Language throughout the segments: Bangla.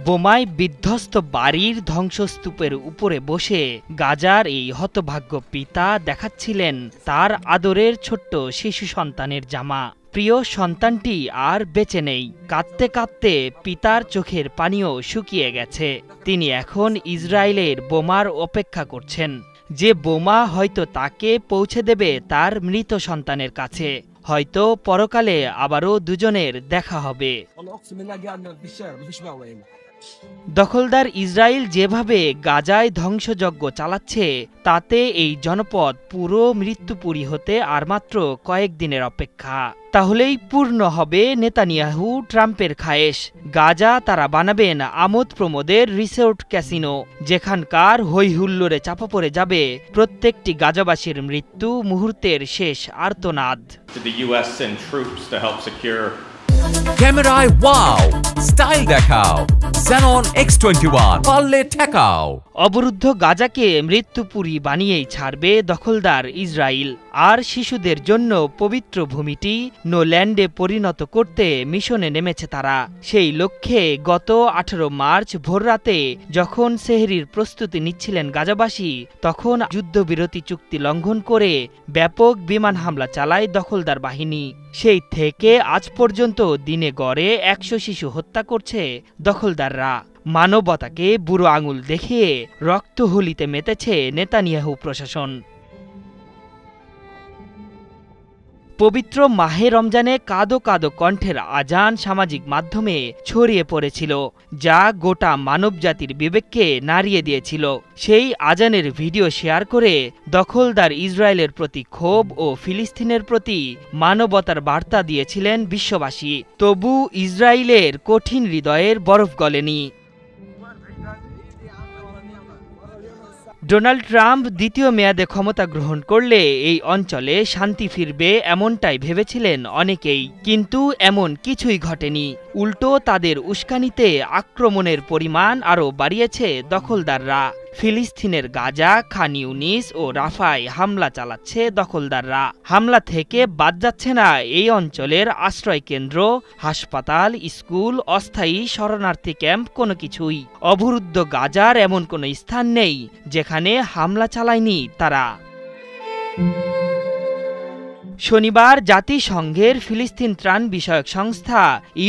বোমায় বিধ্বস্ত বাড়ির ধ্বংসস্তূপের উপরে বসে গাজার এই হতভাগ্য পিতা দেখাচ্ছিলেন তার আদরের ছোট্ট শিশু সন্তানের জামা। প্রিয় সন্তানটি আর বেঁচে নেই। কাঁদতে কাঁদতে পিতার চোখের পানিও শুকিয়ে গেছে। তিনি এখন ইসরায়েলের বোমার অপেক্ষা করছেন, যে বোমা হয়তো তাকে পৌঁছে দেবে তার মৃত সন্তানের কাছে। হয়তো পরকালে আবারও দুজনের দেখা হবে। দখলদার ইসরায়েল যেভাবে গাজায় ধ্বংসযজ্ঞ চালাচ্ছে, তাতে এই জনপদ পুরো মৃত্যুপুরী হতে আর মাত্র কয়েকদিনের অপেক্ষা। তাহলেই পূর্ণ হবে নেতানিয়াহু ট্রাম্পের খায়েশ। গাজা তারা বানাবেন আমোদ প্রমোদের রিসোর্ট ক্যাসিনো, যেখানকার হৈহুল্লোড়ে চাপা পড়ে যাবে প্রত্যেকটি গাজাবাসীর মৃত্যু মুহূর্তের শেষ আর্তনাদ। ক্যামেরায় ওয়াও, স্টাইল দেখাও, Xenon X21 পারলে ঠেকাও। অবরুদ্ধ গাজাকে মৃত্যুপুরী বানিয়েই ছাড়বে দখলদার ইসরায়েল। আর শিশুদের জন্য পবিত্র ভূমিটি নো ল্যান্ডে পরিণত করতে মিশনে নেমেছে তারা। সেই লক্ষ্যে গত 18 মার্চ ভোররাতে যখন সেহরির প্রস্তুতি নিচ্ছিলেন গাজাবাসী, তখন যুদ্ধবিরতি চুক্তি লঙ্ঘন করে ব্যাপক বিমান হামলা চালায় দখলদার বাহিনী। সেই থেকে আজ পর্যন্ত দিনে গড়ে 100 শিশু হত্যা করছে দখলদাররা। মানবতাকে বুড়ো আঙুল দেখিয়ে রক্তহোলিতে মেতেছে নেতানিয়াহু প্রশাসন। পবিত্র মাহে রমজানে কাঁদো কাঁদো কণ্ঠের আজান সামাজিক মাধ্যমে ছড়িয়ে পড়েছিল, যা গোটা মানবজাতির বিবেককে নাড়িয়ে দিয়েছিল। সেই আজানের ভিডিও শেয়ার করে দখলদার ইসরায়েলের প্রতি ক্ষোভ ও ফিলিস্তিনের প্রতি মানবতার বার্তা দিয়েছিলেন বিশ্ববাসী। তবু ইসরায়েলের কঠিন হৃদয়ের বরফ গলেনি। ডোনাল্ড ট্রাম্প দ্বিতীয় মেয়াদে ক্ষমতা গ্রহণ করলে এই অঞ্চলে শান্তি ফিরবে এমনটাই ভেবেছিলেন অনেকেই, কিন্তু এমন কিছুই ঘটেনি। উল্টো তাদের উস্কানিতে আক্রমণের পরিমাণ আরও বাড়িয়েছে দখলদাররা। ফিলিস্তিনের গাজা, খান ইউনিস ও রাফায় হামলা চালাচ্ছে দখলদাররা। হামলা থেকে বাদ যাচ্ছে না এই অঞ্চলের আশ্রয়কেন্দ্র, হাসপাতাল, স্কুল, অস্থায়ী শরণার্থী ক্যাম্প, কোনো কিছুই। অবরুদ্ধ গাজার এমন কোনো স্থান নেই যেখানে হামলা চালায়নি তারা। শনিবার জাতিসংঘের ফিলিস্তিন ত্রাণ বিষয়ক সংস্থা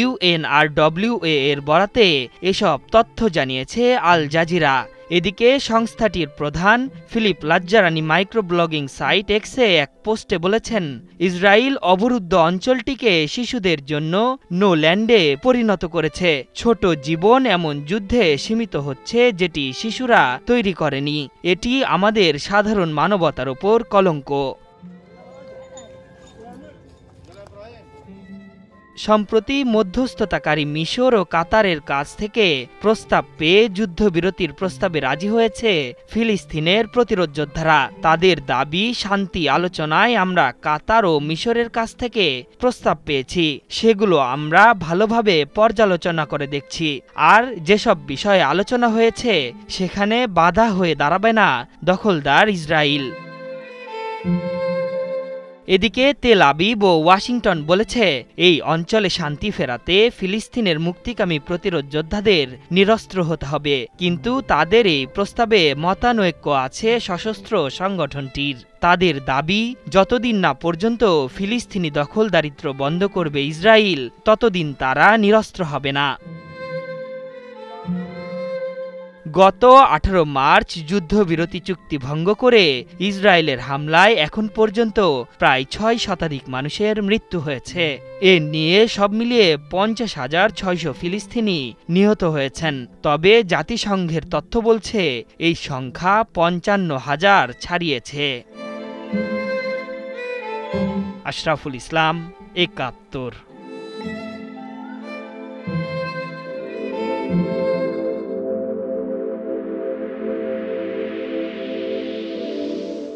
UNRWA এর বরাতে এসব তথ্য জানিয়েছে আল জাজিরা। এদিকে সংস্থাটির প্রধান ফিলিপ লাজ্জারানি মাইক্রোব্লগিং সাইট এক্সে এক পোস্টে বলেছেন, ইসরায়েল অবরুদ্ধ অঞ্চলটিকে শিশুদের জন্য নো ল্যান্ডে পরিণত করেছে। ছোট জীবন এমন যুদ্ধে সীমিত হচ্ছে যেটি শিশুরা তৈরি করেনি। এটি আমাদের সাধারণ মানবতার ওপর কলঙ্ক। সম্প্রতি মধ্যস্থতাকারী মিশর ও কাতারের কাছ থেকে প্রস্তাব পেয়ে যুদ্ধবিরতির প্রস্তাবে রাজি হয়েছে ফিলিস্তিনের প্রতিরোধ যোদ্ধারা। তাদের দাবি, শান্তি আলোচনায় আমরা কাতার ও মিশরের কাছ থেকে প্রস্তাব পেয়েছি, সেগুলো আমরা ভালোভাবে পর্যালোচনা করে দেখছি। আর যেসব বিষয়ে আলোচনা হয়েছে সেখানে বাধা হয়ে দাঁড়াবে না দখলদার ইসরায়েল। এদিকে তেল আবিব ও ওয়াশিংটন বলেছে, এই অঞ্চলে শান্তি ফেরাতে ফিলিস্তিনের মুক্তিকামী প্রতিরোধ যোদ্ধাদের নিরস্ত্র হতে হবে। কিন্তু তাদের এই প্রস্তাবে মতানৈক্য আছে সশস্ত্র সংগঠনটির। তাদের দাবি, যতদিন না পর্যন্ত ফিলিস্তিনি দখলদারিত্ব বন্ধ করবে ইসরায়েল, ততদিন তারা নিরস্ত্র হবে না। গত 18 মার্চ যুদ্ধবিরতি চুক্তি ভঙ্গ করে ইসরায়েলের হামলায় এখন পর্যন্ত প্রায় 6 শতাধিক মানুষের মৃত্যু হয়েছে। এ নিয়ে সব মিলিয়ে 50,600 ফিলিস্তিনি নিহত হয়েছেন। তবে জাতিসংঘের তথ্য বলছে এই সংখ্যা 55,000 ছাড়িয়েছে। আশরাফুল ইসলাম, 71।